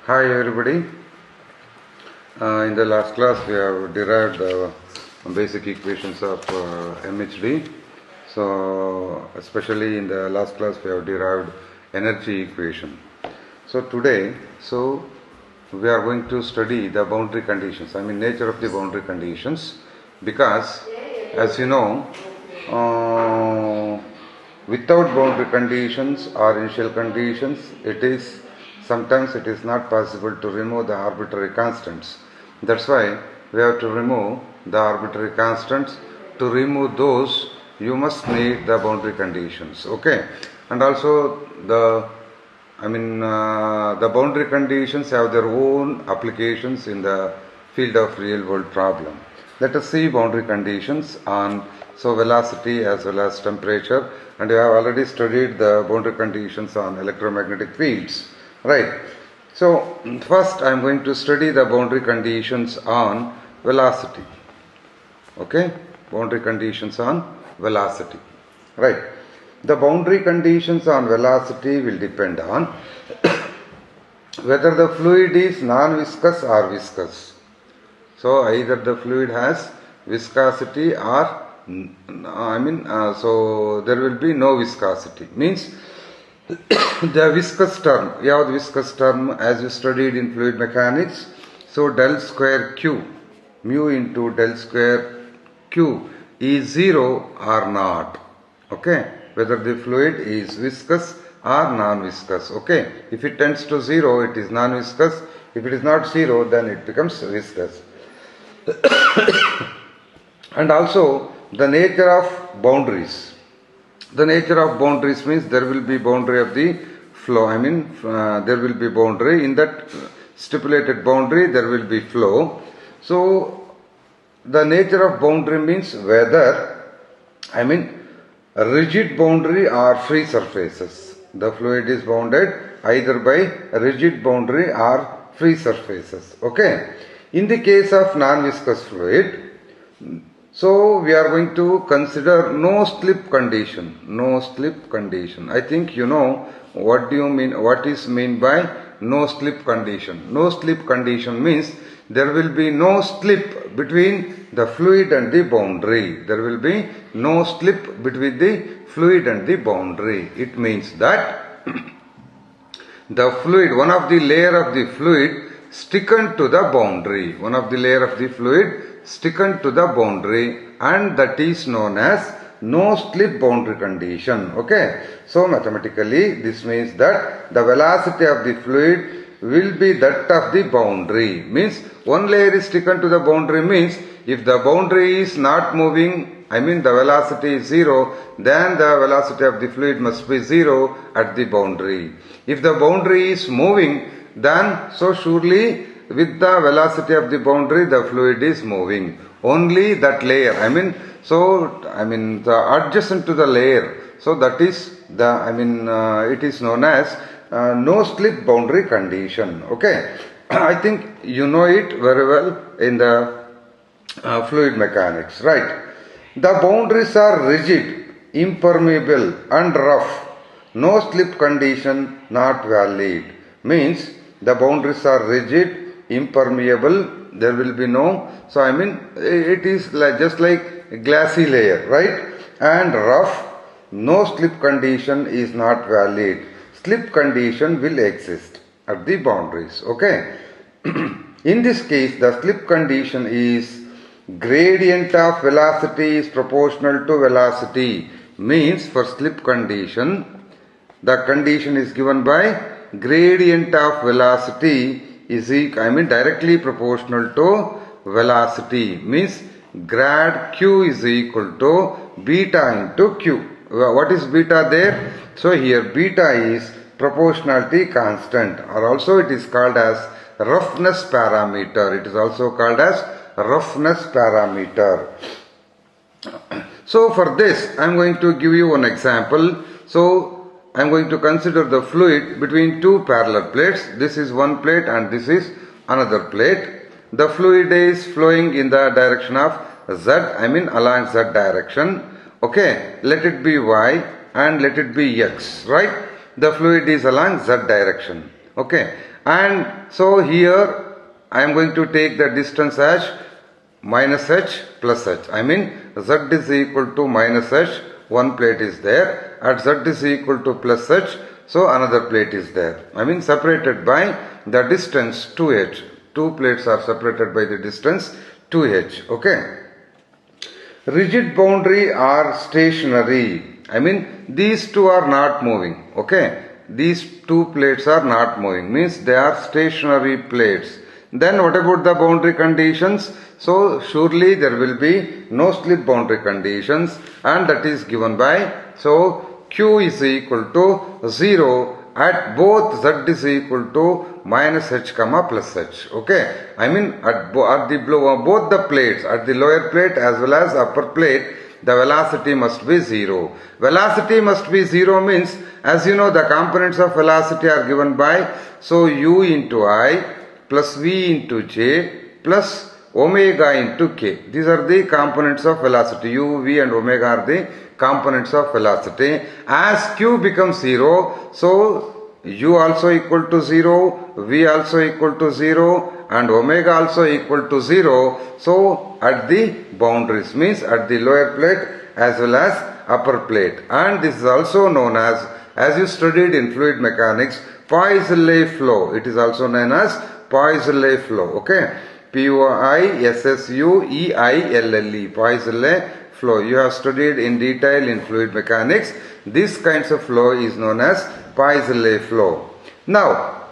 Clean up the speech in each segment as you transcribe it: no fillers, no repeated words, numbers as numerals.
Hi everybody. In the last class we have derived basic equations of MHD. So especially in the last class we have derived energy equation. So today, we are going to study the boundary conditions. I mean nature of the boundary conditions, because as you know, without boundary conditions or initial conditions, sometimes it is not possible to remove the arbitrary constants. That's why we have to remove the arbitrary constants. To remove those, you must need the boundary conditions. Okay, and also the boundary conditions have their own applications in the field of real world problem. Let us see boundary conditions on velocity as well as temperature, and we have already studied the boundary conditions on electromagnetic fields, right? So first I am going to study the boundary conditions on velocity. Okay, boundary conditions on velocity, right? The boundary conditions on velocity will depend on whether the fluid is non-viscous or viscous. So either the fluid has viscosity or so there will be no viscosity. Means the viscous term, we have the viscous term as you studied in fluid mechanics. So del square Q, mu into del square Q is 0 or not. Okay, whether the fluid is viscous or non-viscous. Okay, if it tends to 0, it is non-viscous. If it is not 0, then it becomes viscous. And also the nature of boundaries. The nature of boundaries means there will be boundary of the flow. There will be boundary. In that stipulated boundary, there will be flow. So the nature of boundary means whether, a rigid boundary or free surfaces. The fluid is bounded either by a rigid boundary or free surfaces. Okay. In the case of non-viscous fluid, so we are going to consider no slip condition. No slip condition. I think you know what is meant by no slip condition. No slip condition means there will be no slip between the fluid and the boundary. There will be no slip between the fluid and the boundary. It means that the fluid, one of the layer of the fluid sticking to the boundary. One of the layer of the fluid sticking to the boundary, and that is known as no slip boundary condition. Okay. So mathematically this means that the velocity of the fluid will be that of the boundary. Means one layer is sticking to the boundary means if the boundary is not moving, the velocity is 0, then the velocity of the fluid must be 0 at the boundary. If the boundary is moving, then so surely with the velocity of the boundary the fluid is moving. Only that layer, the adjacent to the layer. So that is it is known as no slip boundary condition. Okay. I think you know it very well in the fluid mechanics, right? The boundaries are rigid, impermeable and rough. No slip condition not valid. Means the boundaries are rigid, impermeable, there will be no, it is just like glassy layer, right? And rough, no slip condition is not valid. Slip condition will exist at the boundaries. Okay. In this case, the slip condition is gradient of velocity is proportional to velocity. Means for slip condition, the condition is given by gradient of velocity is directly proportional to velocity. Means grad q is equal to beta into q. What is beta there? So here beta is proportionality constant, or also it is called as roughness parameter. It is also called as roughness parameter. So for this I am going to give you one example. So I am going to consider the fluid between two parallel plates. This is one plate and this is another plate. The fluid is flowing in the direction of z, along z direction. Okay, let it be y and let it be x, right? The fluid is along z direction. Okay, And so here I am going to take the distance as minus h plus h. I mean z is equal to minus h, one plate is there. At z is equal to plus h, so another plate is there. I mean separated by the distance 2h. Two plates are separated by the distance 2h. Okay. Rigid boundary or stationary. I mean these two are not moving. Okay. These two plates are not moving. Means they are stationary plates. Then what about the boundary conditions? So surely there will be no slip boundary conditions, and that is given by, so Q is equal to 0 at both Z is equal to minus H comma plus H. Okay. I mean at both the plates, at the lower plate as well as upper plate, the velocity must be 0. Velocity must be 0 means, as you know, the components of velocity are given by, so U into I plus V into J plus omega into K. These are the components of velocity. U, V and omega are the components of velocity. As Q becomes 0, so U also equal to 0, V also equal to 0 and omega also equal to 0. So at the boundaries, means at the lower plate as well as upper plate. And this is also known as you studied in fluid mechanics, Poiseuille flow. It is also known as Poiseuille flow. Okay. Poissuelle, Poiseuille flow. You have studied in detail in fluid mechanics. This kinds of flow is known as Poiseuille flow. Now,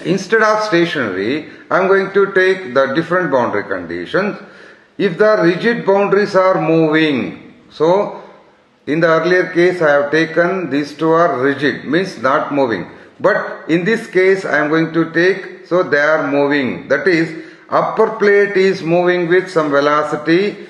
instead of stationary, I am going to take the different boundary conditions. If the rigid boundaries are moving, so in the earlier case I have taken these two are rigid, means not moving. But in this case I am going to take, so they are moving. That is, upper plate is moving with some velocity.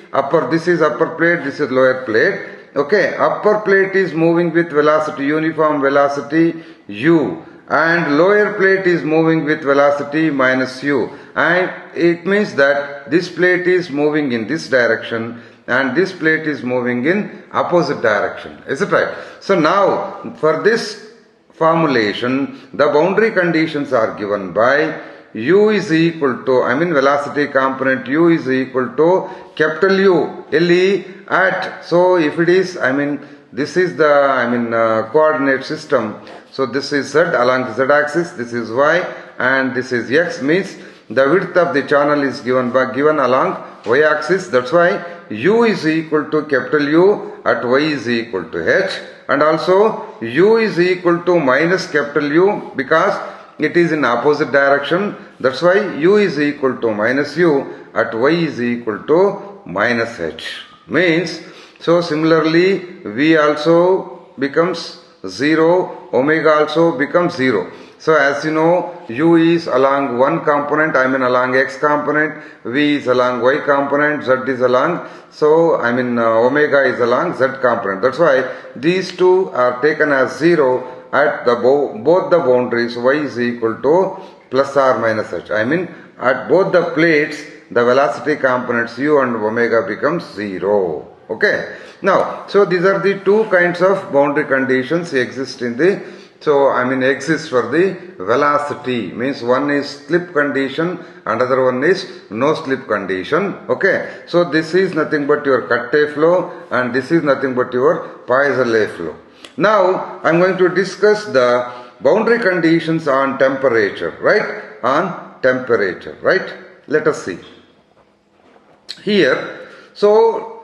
This is upper plate, this is lower plate. Okay, upper plate is moving with velocity, uniform velocity u, and lower plate is moving with velocity minus u. And it means that this plate is moving in this direction and this plate is moving in opposite direction. Is it right? So now for this formulation, the boundary conditions are given by u is equal to, I mean velocity component u is equal to capital U, Le at, so if it is, I mean this is the coordinate system. So this is Z along the Z axis, this is Y and this is X, means the width of the channel is given along Y axis. That's why U is equal to capital U at Y is equal to H, and also U is equal to minus capital U because it is in opposite direction. That's why U is equal to minus U at Y is equal to minus H. Means, so similarly V also becomes 0, omega also becomes 0. So as you know, U is along one component, I mean along X component, V is along Y component, Z is along, so omega is along Z component. That's why these two are taken as 0 at the both the boundaries. Y is equal to plus or minus H. I mean at both the plates, the velocity components U and omega becomes 0. Okay. Now, so these are the two kinds of boundary conditions exist in the, exist for the velocity. Means one is slip condition, another one is no slip condition. Okay. So this is nothing but your Katte flow and this is nothing but your Poiseuille flow. Now, I am going to discuss the boundary conditions on temperature, right? On temperature, right? Let us see. Here, so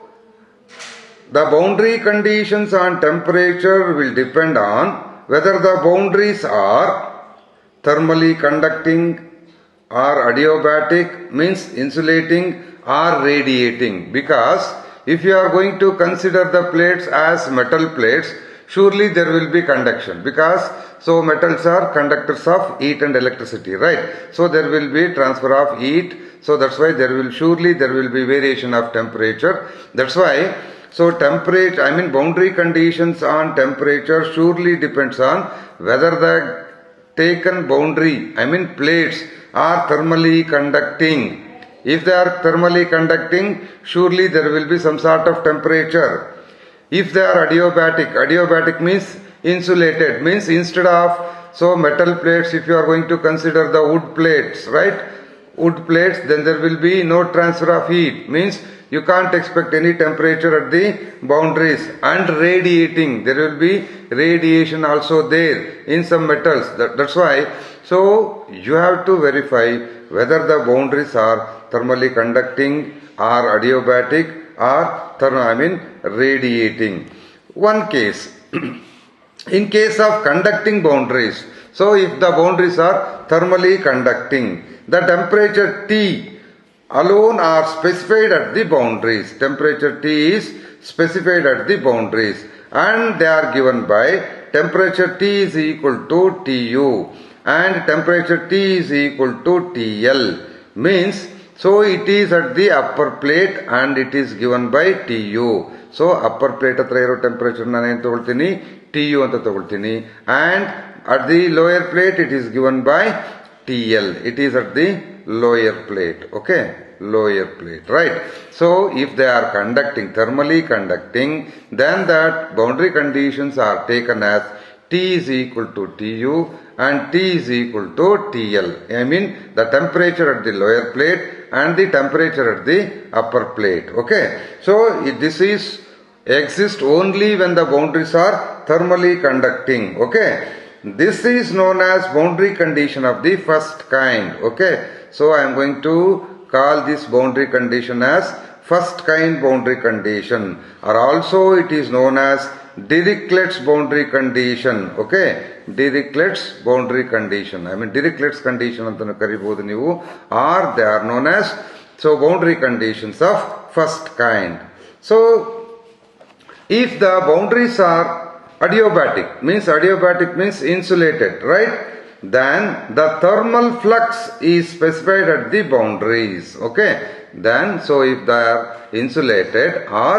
the boundary conditions on temperature will depend on whether the boundaries are thermally conducting or adiabatic, means insulating or radiating. Because if you are going to consider the plates as metal plates, surely there will be conduction, because so metals are conductors of heat and electricity, right? So there will be transfer of heat. So that's why there will be variation of temperature. That's why, so temperature, boundary conditions on temperature surely depends on whether the taken boundary, plates are thermally conducting. If they are thermally conducting, surely there will be some sort of temperature. If they are adiabatic means insulated, means instead of So metal plates, if you are going to consider the wood plates, right? Wood plates, then there will be no transfer of heat. Means you can't expect any temperature at the boundaries. And radiating, there will be radiation also there in some metals. That's why. So you have to verify whether the boundaries are thermally conducting or adiabatic or radiating. One case. In case of conducting boundaries, so if the boundaries are thermally conducting, the temperature T alone are specified at the boundaries. Temperature T is specified at the boundaries and they are given by temperature T is equal to Tu and temperature T is equal to TL. Means, so it is at the upper plate and it is given by Tu. So upper plate hatra iro temperature ನಾನು ಏನು ತಗೊಳ್ತೀನಿ Tu ಅಂತ ತಗೊಳ್ತೀನಿ and at the lower plate it is given by TL. It is at the lower plate. Okay, lower plate, right? So if they are conducting, thermally conducting, then that boundary conditions are taken as T is equal to Tu and T is equal to TL. I mean the temperature at the lower plate and the temperature at the upper plate. Okay, so this is exist only when the boundaries are thermally conducting. Okay, this is known as boundary condition of the first kind. Okay, so I am going to call this boundary condition as first kind boundary condition, or also it is known as Dirichlet's boundary condition. Okay, Dirichlet's boundary condition, Dirichlet's condition antanu karibodu ನೀವು, or they are known as boundary conditions of first kind. So if the boundaries are adiabatic means insulated, right? Then the thermal flux is specified at the boundaries. Okay, then so if they are insulated or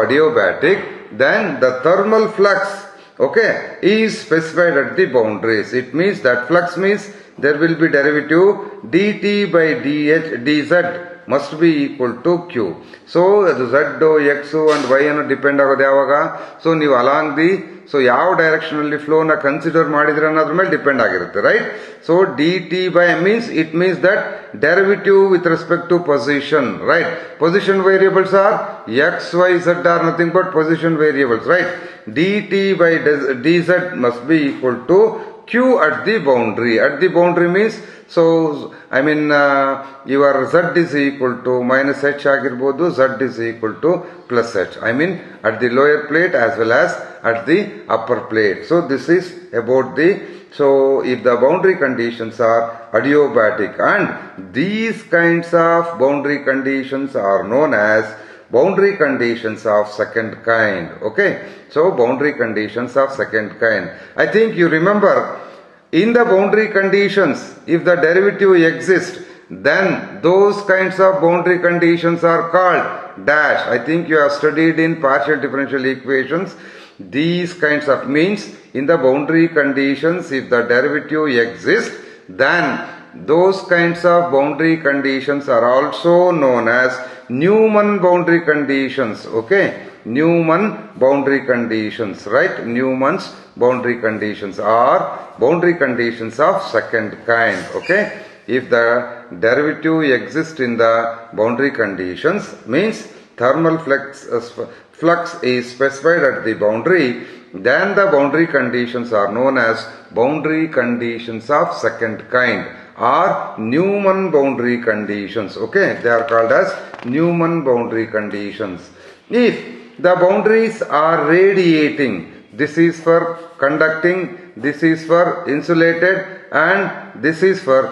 adiabatic, then the thermal flux, okay, is specified at the boundaries. It means that flux means there will be derivative dt by dz must be equal to q. So z, x and y ಅನ್ನು depend ಆಗೋದು ಯಾವಾಗ? So ನೀವು along the ಯಾವ direction ಅಲ್ಲಿ flow ನ consider ಮಾಡಿದ್ರೆ ಅನ್ನೋದ್ರ ಮೇಲೆ ಡಿಪೆಂಡ್ ಆಗಿರುತ್ತೆ, right? So dt by it means that derivative with respect to position, right? Position variables are x, y, z are nothing but position variables, right? dt by dz must be equal to q at the boundary. At the boundary means your z is equal to minus h ಆಗಿರ್ಬೋದು, z is equal to plus h. At the lower plate as well as at the upper plate. So this is about if the boundary conditions are adiabatic, and these kinds of boundary conditions are known as boundary conditions of second kind. Okay, so boundary conditions of second kind. I think you remember, in the boundary conditions, if the derivative exists, then those kinds of boundary conditions are called dash. I think you have studied in partial differential equations. These kinds of means in the boundary conditions, if the derivative exists, then those kinds of boundary conditions are also known as Newman boundary conditions. Okay, Newman boundary conditions, right? Newman's boundary conditions are boundary conditions of second kind. Okay, if the derivative exists in the boundary conditions, means thermal flux is specified at the boundary, then the boundary conditions are known as boundary conditions of second kind or Newman boundary conditions. Okay, they are called as Newman boundary conditions. If the boundaries are radiating, this is for conducting, this is for insulated, and this is for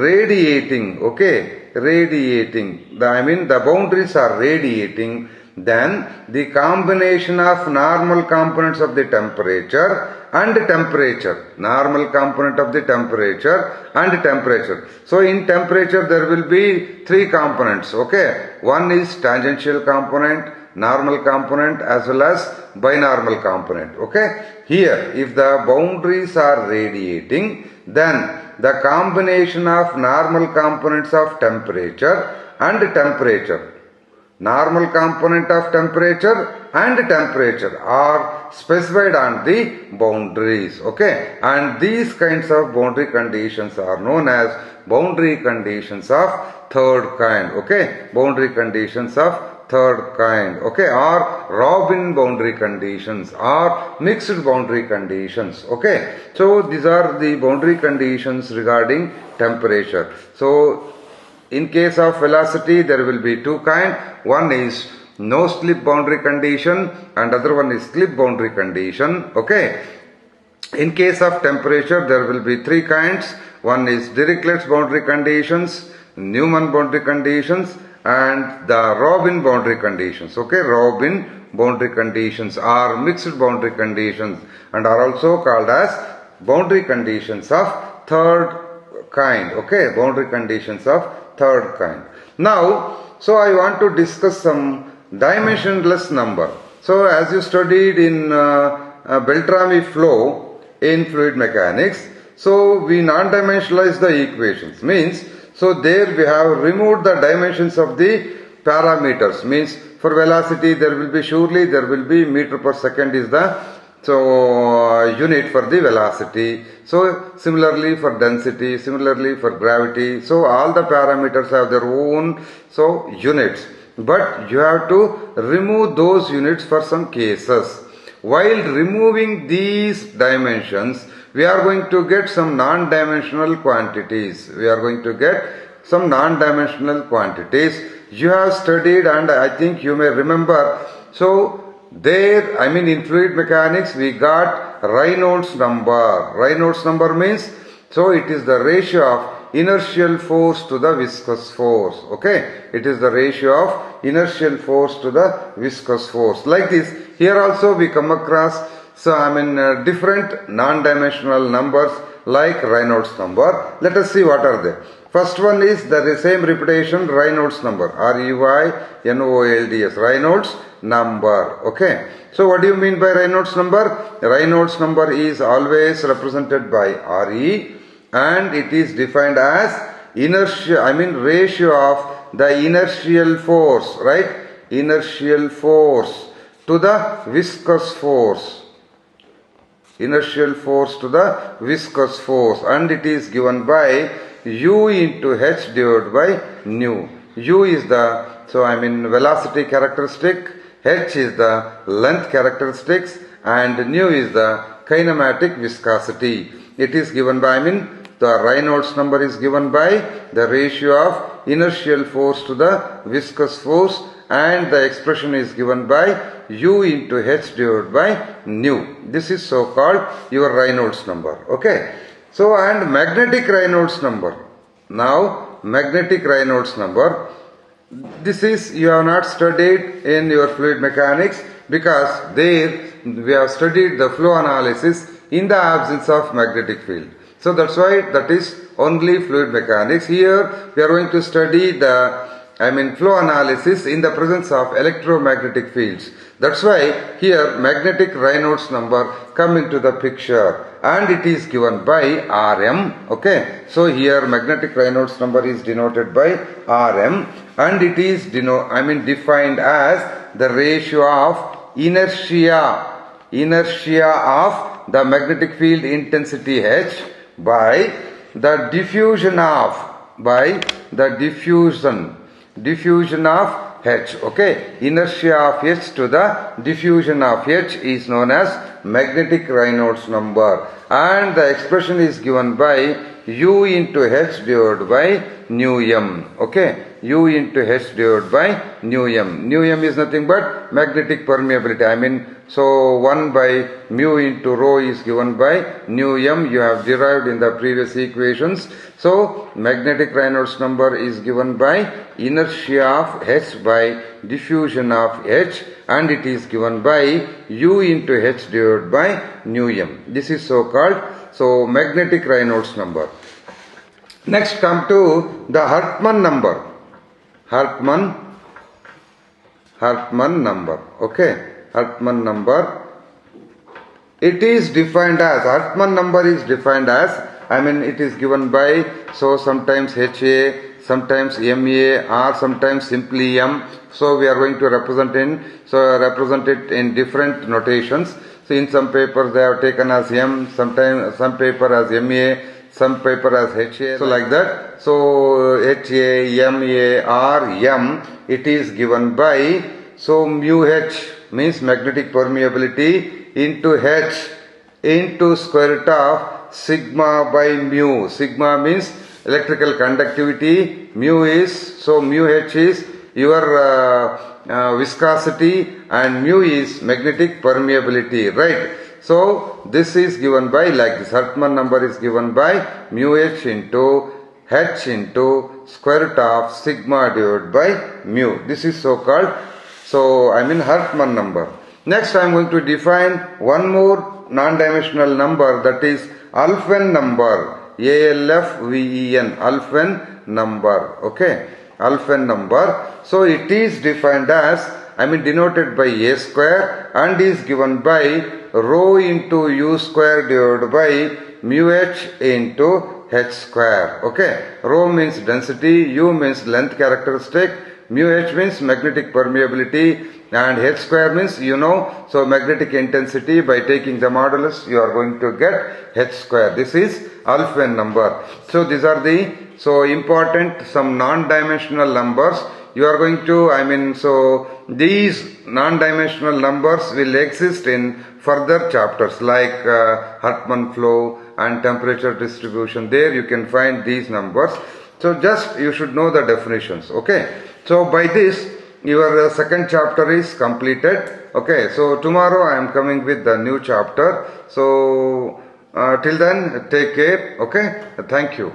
radiating. Okay, radiating, the boundaries are radiating, then the combination of normal components of the temperature and temperature, normal component of the temperature and temperature. So in temperature there will be three components. Okay, one is tangential component, normal component as well as binormal component. Okay, here if the boundaries are radiating, then the combination of normal components of temperature and temperature, Normal component of temperature and temperature are specified on the boundaries. Okay, and these kinds of boundary conditions are known as boundary conditions of third kind. Okay, boundary conditions of third kind. Okay, or Robin boundary conditions or mixed boundary conditions. Okay, so these are the boundary conditions regarding temperature. So in case of velocity, there will be two kinds. One is no slip boundary condition and other one is slip boundary condition. Okay. In case of temperature, there will be three kinds. One is Dirichlet's boundary conditions, Newman boundary conditions, and the Robin boundary conditions. Okay, Robin boundary conditions are mixed boundary conditions and are also called as boundary conditions of third kind. Okay, boundary conditions of third kind. Now, so I want to discuss some dimensionless number. So as you studied in Beltrami flow in fluid mechanics, so we non-dimensionalize the equations. Means, so there we have removed the dimensions of the parameters. Means for velocity there will be surely there will be meter per second is the unit for the velocity. So similarly for density, similarly for gravity. So all the parameters have their own units. But you have to remove those units for some cases. While removing these dimensions, we are going to get some non-dimensional quantities. We are going to get some non-dimensional quantities. You have studied and I think you may remember. So there, I mean in fluid mechanics we got Reynolds number. Reynolds number means, so it is the ratio of inertial force to the viscous force. Okay, it is the ratio of inertial force to the viscous force. Like this, here also we come across different non-dimensional numbers like Reynolds number. Let us see what are they. First one is the same repetition, Reynolds number, Reynolds, Reynolds number. Okay, so what do you mean by Reynolds number? Reynolds number is always represented by Re and it is defined as inertia, ratio of the inertial force, right? Inertial force to the viscous force. Inertial force to the viscous force, and it is given by U into H divided by nu. U is the velocity characteristic, H is the length characteristics, and nu is the kinematic viscosity. It is given by the Reynolds number is given by the ratio of inertial force to the viscous force, and the expression is given by U into H divided by nu. This is so called your Reynolds number. Okay. So, and magnetic Reynolds number. Now, magnetic Reynolds number. This is you have not studied in your fluid mechanics because there we have studied the flow analysis in the absence of magnetic field. So that's why that is only fluid mechanics. Here we are going to study the flow analysis in the presence of electromagnetic fields. That's why here magnetic Reynolds number come into the picture and it is given by Rm. Okay, so here magnetic Reynolds number is denoted by Rm and it is defined as the ratio of inertia of the magnetic field intensity H by the diffusion of diffusion of H. Okay, inertia of H to the diffusion of H is known as magnetic Reynolds number, and the expression is given by U into H divided by nu m. Okay, U into H divided by nu m. Nu m is nothing but magnetic permeability. So 1 by mu into rho is given by nu m. You have derived in the previous equations. So magnetic Reynolds number is given by inertia of H by diffusion of H, and it is given by U into H divided by nu m. This is so called magnetic Reynolds number. Next come to the Hartmann number. Hartmann number. Okay, Hartmann number. It is defined as, Hartmann number is defined as, it is given by, sometimes HA, sometimes MA, or sometimes simply M. So we are going to represent it in different notations. So in some papers they have taken as M, sometimes some paper as MA, some paper as HA. So like that. So HA, MA or M, it is given by, so mu H means magnetic permeability into H into square root of sigma by mu. Sigma means electrical conductivity, mu is, so mu H is your viscosity and mu is magnetic permeability, right? So this is given by, like this, Hartmann number is given by mu H into H into square root of sigma divided by mu. This is so called, Hartmann number. Next I am going to define one more non-dimensional number, that is Alfvén number. ALFVEN, Alfvén number. Okay, Alfvén number. So it is defined as, denoted by A square and is given by rho into U square divided by mu H into H square. Okay, rho means density, U means length characteristic, mu H means magnetic permeability, and H square means, so magnetic intensity. By taking the modulus you are going to get H square. This is Alfvén number. So these are the important some non-dimensional numbers. You are going to, so these non-dimensional numbers will exist in further chapters like Hartmann flow and temperature distribution. There you can find these numbers. So just you should know the definitions. Okay. So by this your second chapter is completed. Okay. So tomorrow I am coming with the new chapter. So till then, take care. Okay. Thank you.